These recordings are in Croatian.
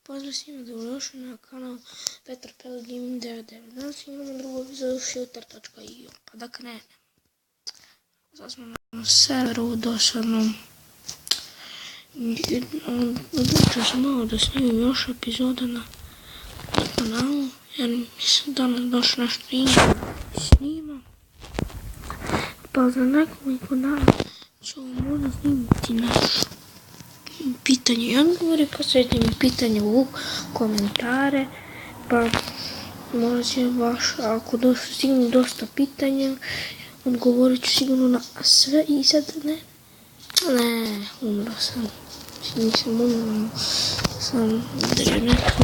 Pozdrav svima, dobrodošli na kanal Petar Pellet Gaming 99. Danas imamo drugu epizodu Shooter.io, pa da krenem. Sad smo na serveru dosadnom. Odlučio sam malo da snimim još epizoda na kanalu, jer mislim danas baš nešto snimam. Pa za nekoliko dana ću možda snimiti nešto pitanje i odgovore, posljednje mi pitanje u komentare, pa možda će baš, ako stignu dosta pitanja, odgovorit ću sigurno na sve. I sad umro sam, nisam umro, sam držao neko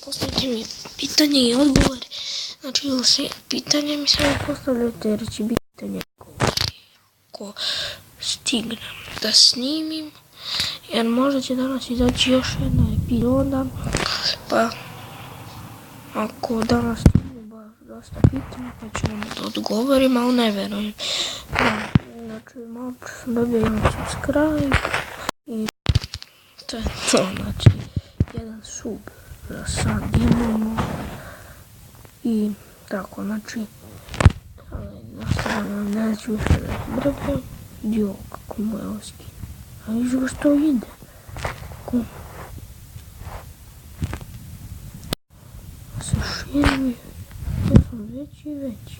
postavite mi pitanje i odgovore, znači pitanje mi samo postavljate jer će biti pitanje ko stignem da snimim, jer možda će danas izaći još jedna epizoda, pa ako danas stignu baš dosta pitanja pa ću vam da odgovorim, ali ne verujem. Znači malo sam dobio jedan subscribe i to je to, znači jedan sub za sad imamo i tako, znači neću više da brbam. Jo, kako mu je oski. A viš ga što ide. Kako? Se širi. Ja sam veći i veći.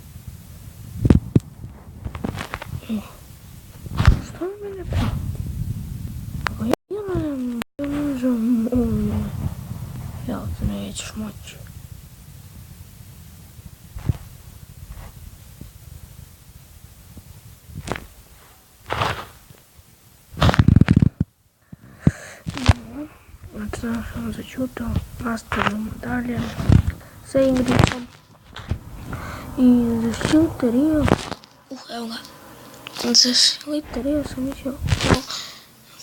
Što mi mene prati? Ako ja ne možem ja te nećeš moći. Znači sam začutao, nastavljamo dalje sa igricom i za Shooter.io, evo ga, za Shooter.io sam mislio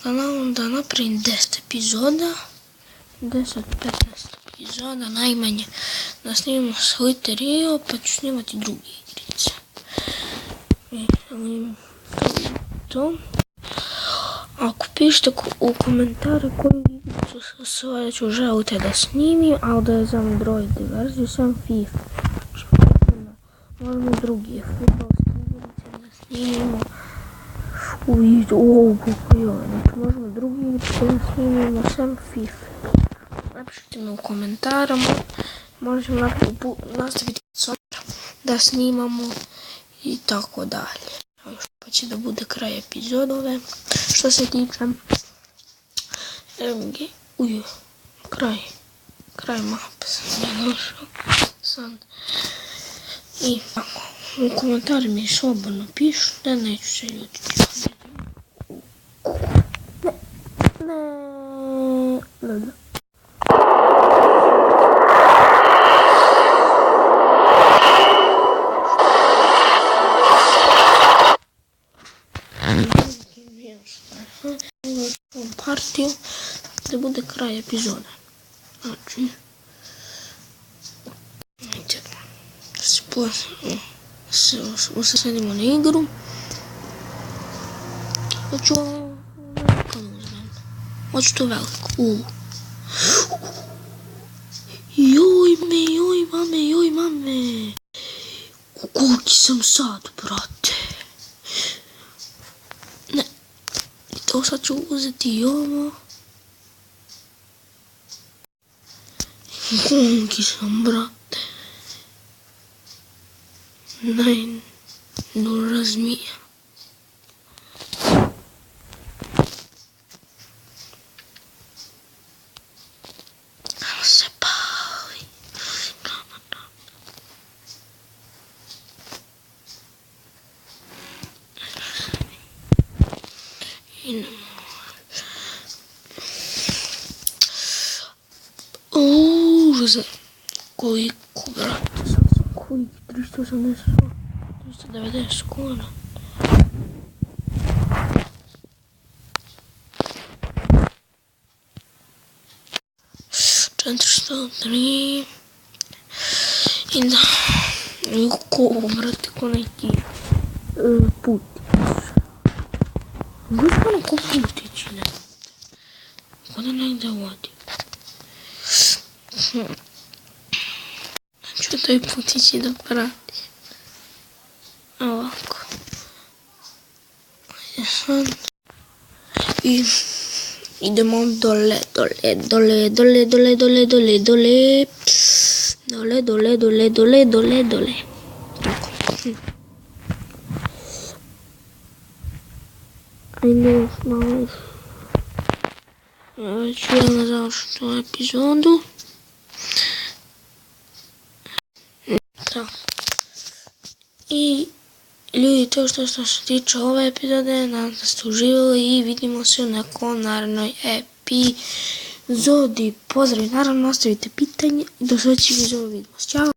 kanalom da napravim 10 epizoda, 10-15 epizoda najmanje, da snimimo Shooter.io pa ću snimati druge igrice. To. Ako pišete u komentare koju igricu sljedeću želite da snimim, ali da je za Android verziju, sam FIFA. Možemo drugi futbolske igrice da snimimo. Znači možemo drugi igrice da snimimo, sam FIFA. Napišite mi u komentarama, možemo nastaviti sutra da snimamo i tako dalje. Pa će da bude kraj epizodove. Što se tiče kraj mape sam ja došao sad. I tako, u komentari mi slobodno pišu da neću se ljutiti. Ne. Partiju da bude kraj epizoda. Znači usasedimo na igru. Hoću to veliko. Joj mame. Koliki sam sad, brate. To sad ću uzeti i ovo. Koliki sam, brate. Najduža zmija. Evo se pali. Koliko, brate, sad sam koliki, 390 kuna. $403 i da, brate, ko neki putić. Znaš ko neko putić, ne? kako da negde vodi. Znači, taj put ići da prati. Ovako. Ajde sad. I idemo dole, dole, dole, dole, dole, dole, dole, dole. Dole, dole, dole, dole, dole, dole. Tako. Ajde još malo. Već idem na završnu epizodu. Tako. I ljudi, to što se tiče ove epizode, nadam se da ste uživali i vidimo se u nekoj narednoj epizodi. Pozdrav i naravno ostavite pitanje i do sljedećeg videa. Ćao!